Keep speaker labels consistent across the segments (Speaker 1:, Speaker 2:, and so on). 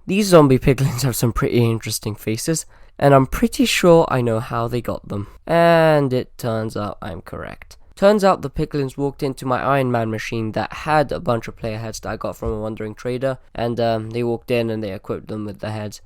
Speaker 1: These zombie piglins have some pretty interesting faces, and I'm pretty sure I know how they got them. And it turns out I'm correct. Turns out the piglins walked into my Iron Man machine that had a bunch of player heads that I got from a wandering trader, and they walked in and they equipped them with the heads.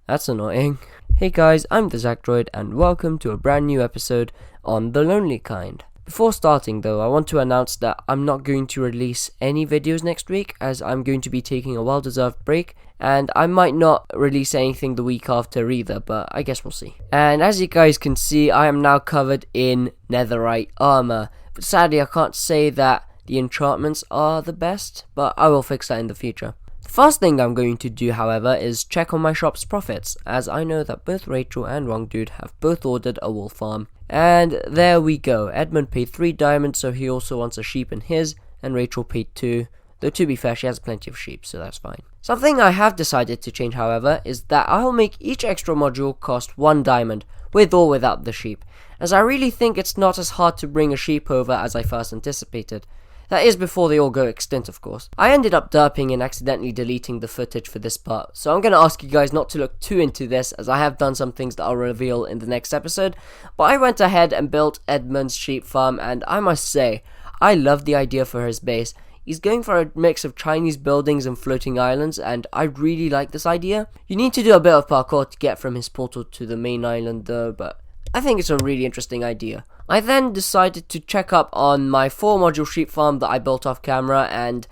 Speaker 1: That's annoying. Hey guys, I'm the Zachdroid, and welcome to a brand new episode on The Lonely Kind. Before starting though, I want to announce that I'm not going to release any videos next week, as I'm going to be taking a well-deserved break, and I might not release anything the week after either, but I guess we'll see. And as you guys can see, I am now covered in netherite armor, but sadly I can't say that the enchantments are the best, but I will fix that in the future. The first thing I'm going to do, however, is check on my shop's profits, as I know that both Rachel and Wrongdude have both ordered a wool farm. And there we go. Edmund paid 3 diamonds, so he also wants a sheep in his, and Rachel paid 2, though to be fair, she has plenty of sheep, so that's fine. Something I have decided to change, however, is that I'll make each extra module cost 1 diamond, with or without the sheep, as I really think it's not as hard to bring a sheep over as I first anticipated. That is before they all go extinct, of course. I ended up derping and accidentally deleting the footage for this part, so I'm going to ask you guys not to look too into this, as I have done some things that I'll reveal in the next episode. But I went ahead and built Edmund's sheep farm, and I must say, I love the idea for his base. He's going for a mix of Chinese buildings and floating islands, and I really like this idea. You need to do a bit of parkour to get from his portal to the main island though, but I think it's a really interesting idea. I then decided to check up on my 4 module sheep farm that I built off camera, and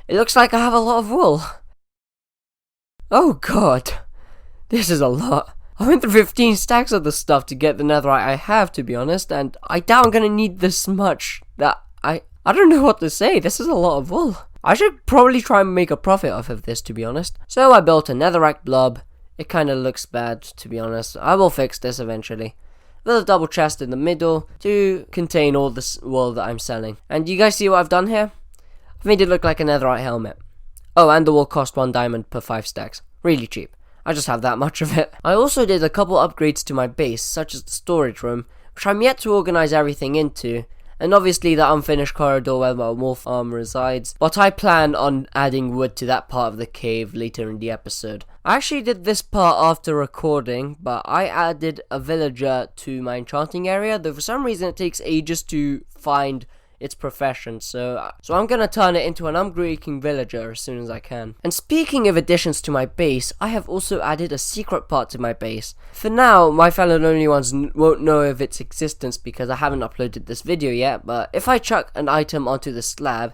Speaker 1: it looks like I have a lot of wool. Oh god, this is a lot. I went through 15 stacks of the stuff to get the netherite I have, to be honest, and I doubt I'm gonna need this much. That I don't know what to say. This is a lot of wool. I should probably try and make a profit off of this, to be honest. So I built a netherite blob. It kinda looks bad, to be honest. I will fix this eventually. With a double chest in the middle to contain all this wool that I'm selling. And you guys see what I've done here? I've made it look like a netherite helmet. Oh, and the wool cost 1 diamond per 5 stacks. Really cheap. I just have that much of it. I also did a couple upgrades to my base, such as the storage room, which I'm yet to organize everything into, and obviously the unfinished corridor where my wool farm resides, but I plan on adding wood to that part of the cave later in the episode. I actually did this part after recording, but I added a villager to my enchanting area, though for some reason it takes ages to find its profession, so I'm gonna turn it into an unbreaking villager as soon as I can. And speaking of additions to my base, I have also added a secret part to my base. For now, my fellow lonely ones won't know of its existence because I haven't uploaded this video yet, but if I chuck an item onto the slab,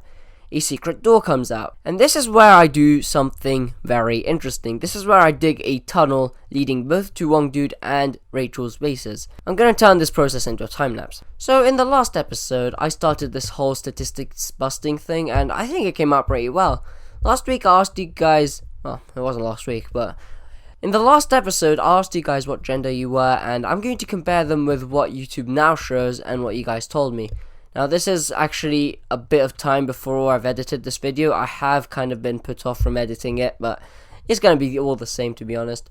Speaker 1: a secret door comes out. And this is where I do something very interesting. This is where I dig a tunnel leading both to Wrongdude and Rachel's bases. I'm going to turn this process into a time lapse. So in the last episode, I started this whole statistics busting thing, and I think it came out pretty well. Last week I asked you guys, well, it wasn't last week, but in the last episode I asked you guys what gender you were, and I'm going to compare them with what YouTube now shows and what you guys told me. Now this is actually a bit of time before I've edited this video. I have kind of been put off from editing it, but it's going to be all the same, to be honest.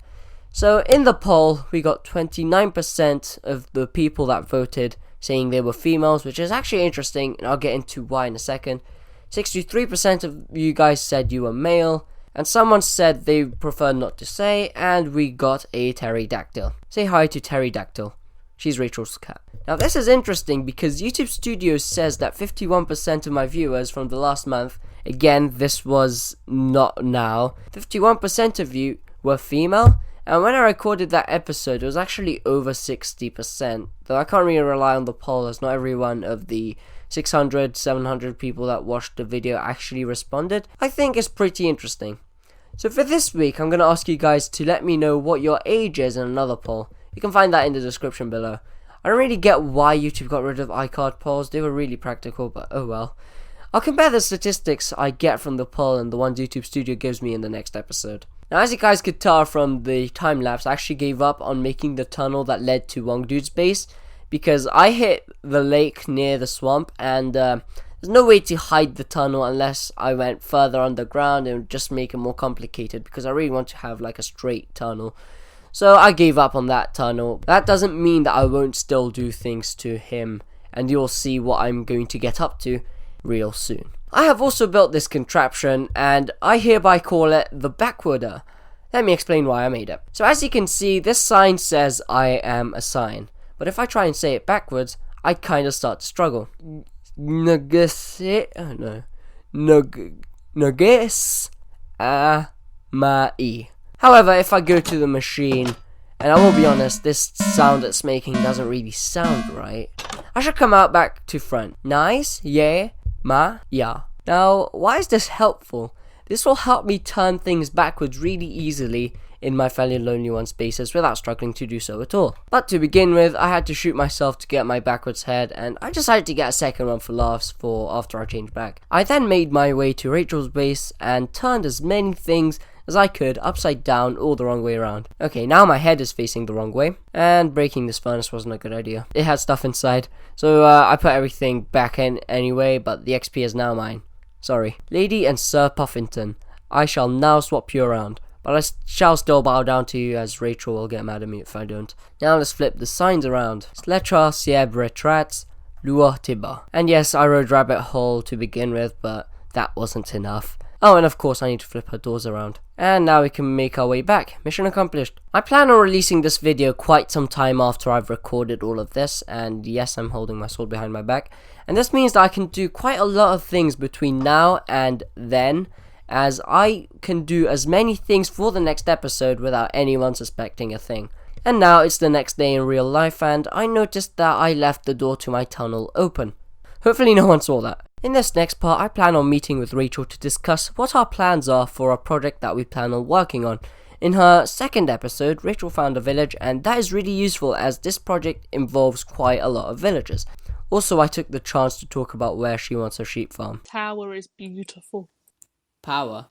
Speaker 1: So in the poll, we got 29% of the people that voted saying they were females, which is actually interesting, and I'll get into why in a second. 63% of you guys said you were male, and someone said they prefer not to say, and we got a pterodactyl. Say hi to Pterodactyl. She's Rachel's cat. Now this is interesting because YouTube Studios says that 51% of my viewers from the last month, again this was not now, 51% of you were female, and when I recorded that episode it was actually over 60%, though I can't really rely on the poll as not every one of the 600, 700 people that watched the video actually responded. I think it's pretty interesting. So for this week I'm going to ask you guys to let me know what your age is in another poll. You can find that in the description below. I don't really get why YouTube got rid of iCard polls. They were really practical, but oh well. I'll compare the statistics I get from the poll and the ones YouTube Studio gives me in the next episode. Now as you guys could tell from the time lapse, I actually gave up on making the tunnel that led to Wrongdude's base, because I hit the lake near the swamp, and there's no way to hide the tunnel unless I went further underground and would just make it more complicated, because I really want to have like a straight tunnel. So I gave up on that tunnel. That doesn't mean that I won't still do things to him, and you'll see what I'm going to get up to real soon. I have also built this contraption, and I hereby call it the Backwarder. Let me explain why I made it. So as you can see, this sign says I am a sign, but if I try and say it backwards, I kind of start to struggle. Nugus Mai. However, if I go to the machine, and I will be honest, this sound it's making doesn't really sound right, I should come out back to front. Nice, yeah, ma, ya. Now, why is this helpful? This will help me turn things backwards really easily in my Fairly Lonely One spaces without struggling to do so at all. But to begin with, I had to shoot myself to get my backwards head, and I decided to get a second one for laughs for after I changed back. I then made my way to Rachel's base and turned as many things as I could upside down or the wrong way around. Okay, now my head is facing the wrong way, and breaking this furnace wasn't a good idea. It had stuff inside, so I put everything back in anyway, but the XP is now mine. Sorry. Lady and Sir Puffington, I shall now swap you around, but I shall still bow down to you, as Rachel will get mad at me if I don't. Now let's flip the signs around. Slecha Sieb Retrat Lua Tiba. And yes, I rode Rabbit Hole to begin with, but that wasn't enough. Oh, and of course I need to flip her doors around. And now we can make our way back. Mission accomplished. I plan on releasing this video quite some time after I've recorded all of this, and yes, I'm holding my sword behind my back. And this means that I can do quite a lot of things between now and then, as I can do as many things for the next episode without anyone suspecting a thing. And now it's the next day in real life, and I noticed that I left the door to my tunnel open. Hopefully no one saw that. In this next part, I plan on meeting with Rachel to discuss what our plans are for a project that we plan on working on. In her second episode, Rachel found a village, and that is really useful as this project involves quite a lot of villagers. Also, I took the chance to talk about where she wants her sheep farm.
Speaker 2: Tower is beautiful.
Speaker 1: Power?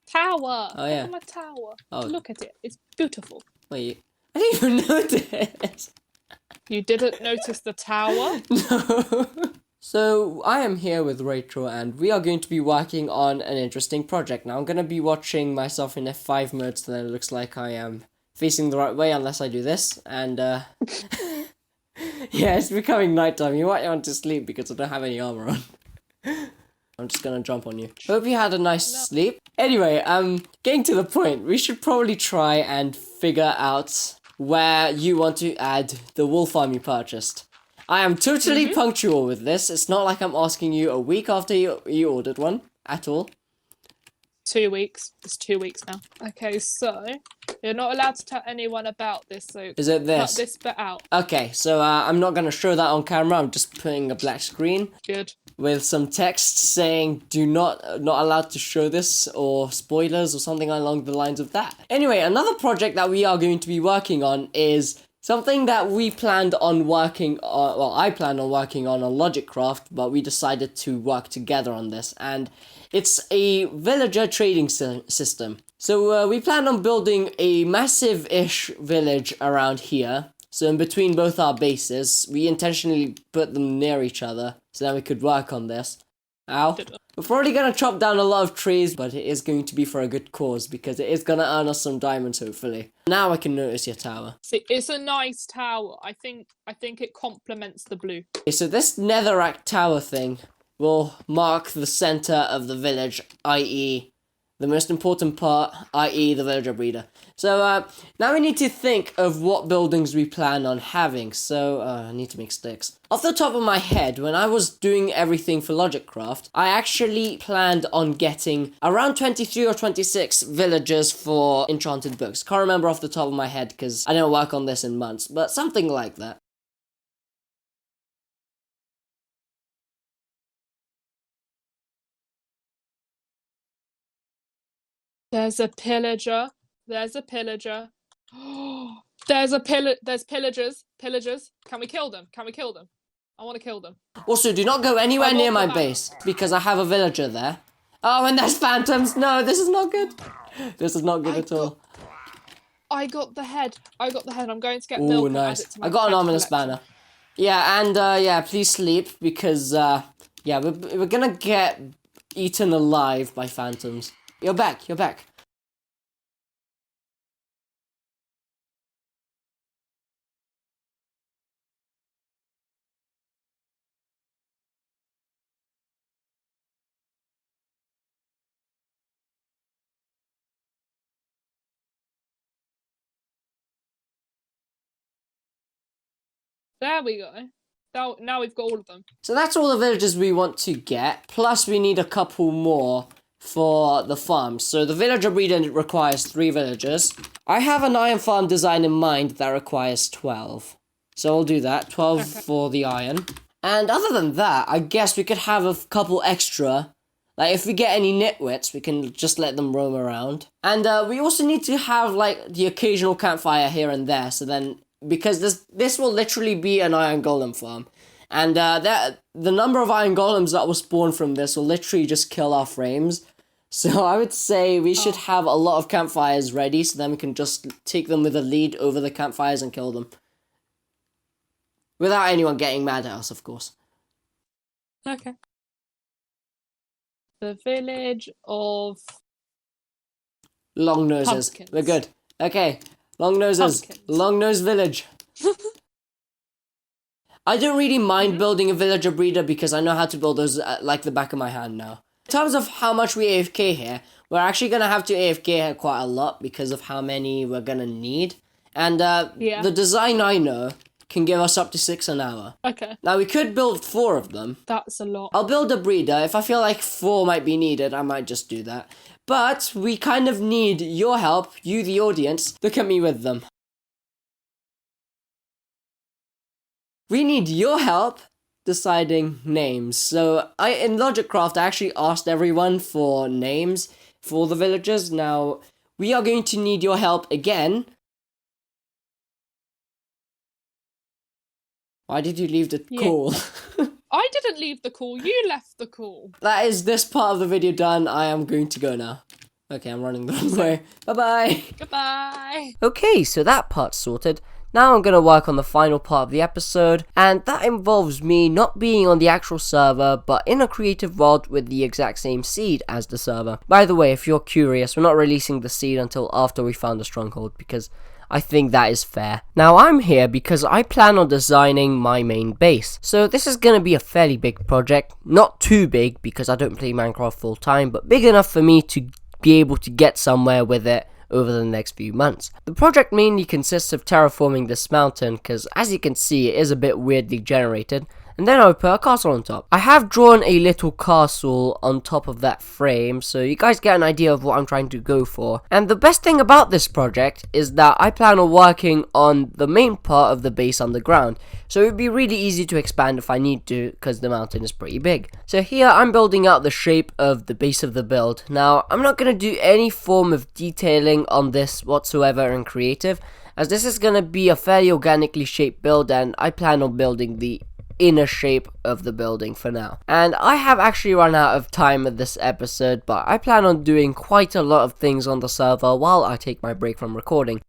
Speaker 2: Tower!
Speaker 1: Oh, yeah.
Speaker 2: Look at my tower.
Speaker 1: Oh.
Speaker 2: Look at it. It's beautiful.
Speaker 1: Wait, I didn't even notice.
Speaker 2: You didn't notice the tower?
Speaker 1: No. So, I am here with Rachel, and we are going to be working on an interesting project. Now, I'm going to be watching myself in F5 mode, so that it looks like I am facing the right way, unless I do this, and, yeah, it's becoming nighttime. You might want to sleep because I don't have any armor on. I'm just gonna jump on you. Hope you had a nice sleep. Anyway, getting to the point, we should probably try and figure out where you want to add the wool farm you purchased. I am totally punctual with this. It's not like I'm asking you a week after you ordered one at all.
Speaker 2: 2 weeks. It's 2 weeks now. Okay, so you're not allowed to tell anyone about this, so
Speaker 1: Is it this?
Speaker 2: cut this bit out.
Speaker 1: Okay, so I'm not gonna show that on camera. I'm just putting a black screen
Speaker 2: Good.
Speaker 1: with some text saying do not allowed to show this, or spoilers or something along the lines of that. Anyway, another project that we are going to be working on is something that we planned on working on, well, I planned on working on Logicraft, but we decided to work together on this, and it's a villager trading system. So we plan on building a massive-ish village around here. So in between both our bases, we intentionally put them near each other so that we could work on this. Ow. We're probably going to chop down a lot of trees, but it is going to be for a good cause because it is going to earn us some diamonds, hopefully. Now I can notice your tower.
Speaker 2: See, it's a nice tower. I think it complements the blue.
Speaker 1: Okay, so this netherrack tower thing will mark the center of the village, i.e. the most important part, i.e. the villager breeder. So now we need to think of what buildings we plan on having. So I need to make sticks. Off the top of my head, when I was doing everything for Logicraft, I actually planned on getting around 23 or 26 villagers for enchanted books. Can't remember off the top of my head because I didn't work on this in months, but something like that.
Speaker 2: There's a pillager. There's a pillager. There's pillagers. Pillagers. Can we kill them? Can we kill them? I want to kill them.
Speaker 1: Also, do not go anywhere near my base because I have a villager there. Oh, and there's phantoms. No, this is not good. This is not good at all.
Speaker 2: I got the head. I'm going to get
Speaker 1: Ooh,
Speaker 2: milk.
Speaker 1: nice.
Speaker 2: And add it to my
Speaker 1: I got an
Speaker 2: pet
Speaker 1: ominous
Speaker 2: collection.
Speaker 1: banner. Yeah, and yeah, please sleep because yeah, we're gonna get eaten alive by phantoms. You're back. You're back.
Speaker 2: There we go. Now we've got all of them.
Speaker 1: So that's all the villagers we want to get, plus we need a couple more for the farm. So the villager breeder requires 3 villagers. I have an iron farm design in mind that requires 12. So I'll do that, 12 for the iron. And other than that, I guess we could have a couple extra. Like, if we get any nitwits, we can just let them roam around. And we also need to have, like, the occasional campfire here and there. So then, because this will literally be an iron golem farm. And the number of iron golems that will spawn from this will literally just kill our frames. So I would say we should have a lot of campfires ready, so then we can just take them with a lead over the campfires and kill them. Without anyone getting mad at us, of course.
Speaker 2: Okay. The village of
Speaker 1: Long noses.
Speaker 2: Pumpkins.
Speaker 1: We're good. Okay. Long noses.
Speaker 2: Pumpkins.
Speaker 1: Long nose village. I don't really mind building a villager breeder because I know how to build those like the back of my hand now. In terms of how much we AFK here, we're actually going to have to AFK here quite a lot because of how many we're going to need. And the design I know can give us up to 6 an hour.
Speaker 2: Okay.
Speaker 1: Now we could build 4 of them.
Speaker 2: That's a lot.
Speaker 1: I'll build a breeder. If I feel like 4 might be needed, I might just do that. But we kind of need your help, you the audience. Look at me with them. We need your help deciding names. So in LogicCraft, I actually asked everyone for names for the villagers. Now, we are going to need your help again. Why did you leave the call?
Speaker 2: I didn't leave the call. You left the call.
Speaker 1: That is this part of the video done. I am going to go now. Okay, I'm running the wrong way. Bye-bye.
Speaker 2: Goodbye.
Speaker 1: Okay, so that part's sorted. Now I'm going to work on the final part of the episode, and that involves me not being on the actual server, but in a creative world with the exact same seed as the server. By the way, if you're curious, we're not releasing the seed until after we found a stronghold, because I think that is fair. Now I'm here because I plan on designing my main base. So this is going to be a fairly big project. Not too big because I don't play Minecraft full time, but big enough for me to be able to get somewhere with it over the next few months. The project mainly consists of terraforming this mountain because as you can see it is a bit weirdly generated, and then I would put a castle on top. I have drawn a little castle on top of that frame so you guys get an idea of what I'm trying to go for. And the best thing about this project is that I plan on working on the main part of the base underground, so it would be really easy to expand if I need to because the mountain is pretty big. So here I'm building out the shape of the base of the build. Now I'm not going to do any form of detailing on this whatsoever in creative, as this is going to be a fairly organically shaped build and I plan on building the inner shape of the building for now. And I have actually run out of time in this episode, but I plan on doing quite a lot of things on the server while I take my break from recording.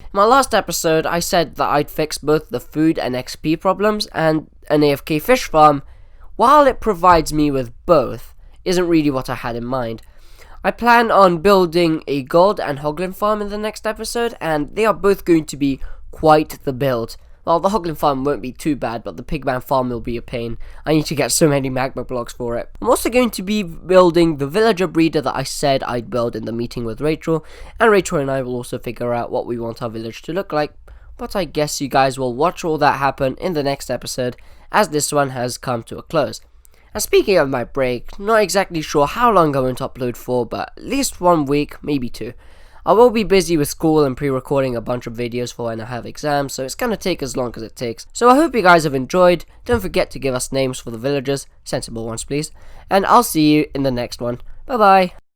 Speaker 1: In my last episode I said that I'd fix both the food and XP problems, and an AFK fish farm, while it provides me with both, isn't really what I had in mind. I plan on building a gold and hoglin farm in the next episode, and they are both going to be quite the build. Well, the hoglin farm won't be too bad, but the pigman farm will be a pain. I need to get so many magma blocks for it. I'm also going to be building the villager breeder that I said I'd build in the meeting with Rachel, and Rachel and I will also figure out what we want our village to look like. But I guess you guys will watch all that happen in the next episode, as this one has come to a close. And speaking of my break, not exactly sure how long I'm going to upload for, but at least 1 week, maybe 2. I will be busy with school and pre-recording a bunch of videos for when I have exams, so it's going to take as long as it takes. So I hope you guys have enjoyed. Don't forget to give us names for the villagers, sensible ones please, and I'll see you in the next one. Bye bye.